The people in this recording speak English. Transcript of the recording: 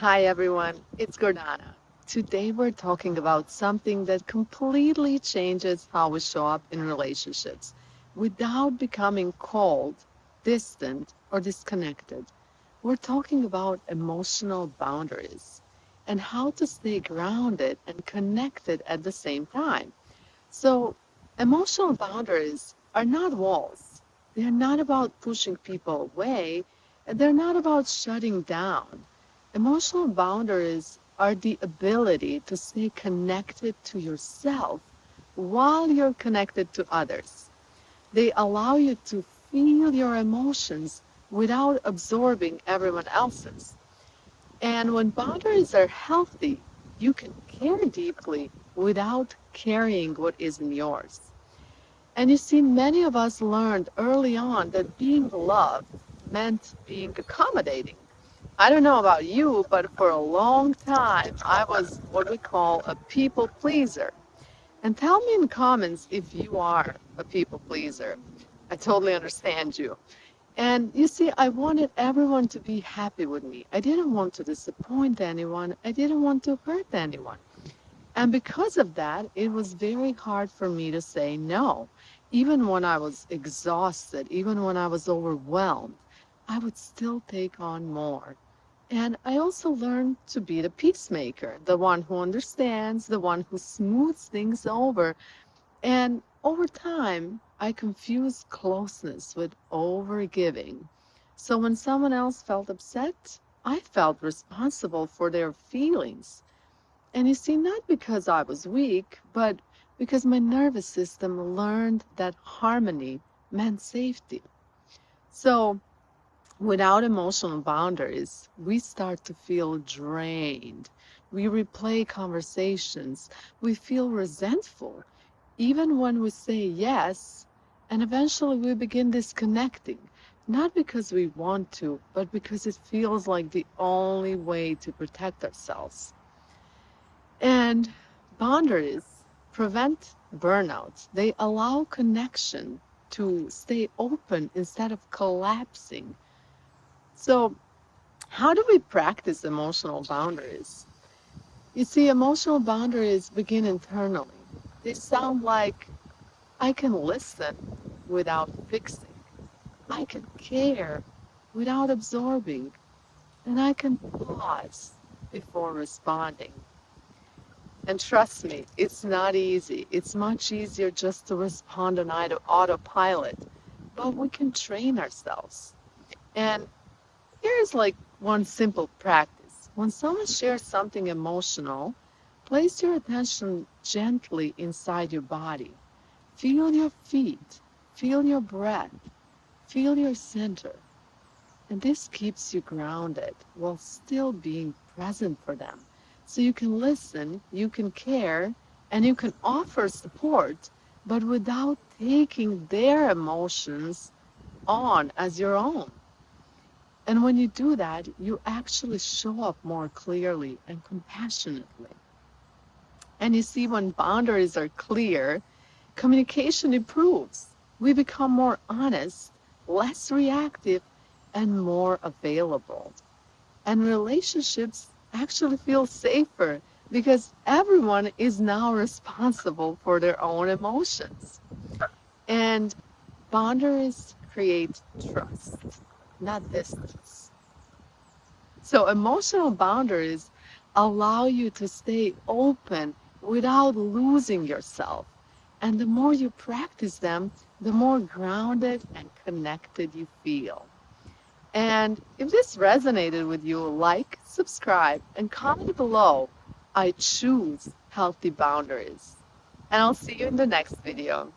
Hi everyone, it's Gordana. Today we're talking about something that completely changes how we show up in relationships without becoming cold, distant, or disconnected. We're talking about emotional boundaries and how to stay grounded and connected at the same time. So, emotional boundaries are not walls. They're not about pushing people away, and they're not about shutting down. Emotional boundaries are the ability to stay connected to yourself while you're connected to others. They allow you to feel your emotions without absorbing everyone else's. And when boundaries are healthy, you can care deeply without carrying what isn't yours. And you see, many of us learned early on that being loved meant being accommodating. I don't know about you, but for a long time, I was what we call a people pleaser. And tell me in the comments if you are a people pleaser. I totally understand you. And you see, I wanted everyone to be happy with me. I didn't want to disappoint anyone. I didn't want to hurt anyone. And because of that, it was very hard for me to say no. Even when I was exhausted, even when I was overwhelmed, I would still take on more. And I also learned to be the peacemaker, the one who understands, the one who smooths things over. And over time, I confused closeness with overgiving. So when someone else felt upset, I felt responsible for their feelings. And you see, not because I was weak, but because my nervous system learned that harmony meant safety. So without emotional boundaries, we start to feel drained. We replay conversations. We feel resentful, even when we say yes, and eventually we begin disconnecting, not because we want to, but because it feels like the only way to protect ourselves. And boundaries prevent burnout. They allow connection to stay open instead of collapsing. So, how do we practice emotional boundaries? You see, emotional boundaries begin internally. They sound like I can listen without fixing, I can care without absorbing, and I can pause before responding. And trust me, it's not easy. It's much easier just to respond on autopilot, but we can train ourselves. And here's like one simple practice. When someone shares something emotional, place your attention gently inside your body. Feel your feet, feel your breath, feel your center. And this keeps you grounded while still being present for them. So you can listen, you can care, and you can offer support, but without taking their emotions on as your own. And when you do that, you actually show up more clearly and compassionately. And you see, when boundaries are clear, communication improves. We become more honest, less reactive, and more available. And relationships actually feel safer because everyone is now responsible for their own emotions. And boundaries create trust, not distance. So emotional boundaries allow you to stay open without losing yourself. And the more you practice them, the more grounded and connected you feel. And if this resonated with you, like, subscribe, and comment below. I choose healthy boundaries. And I'll see you in the next video.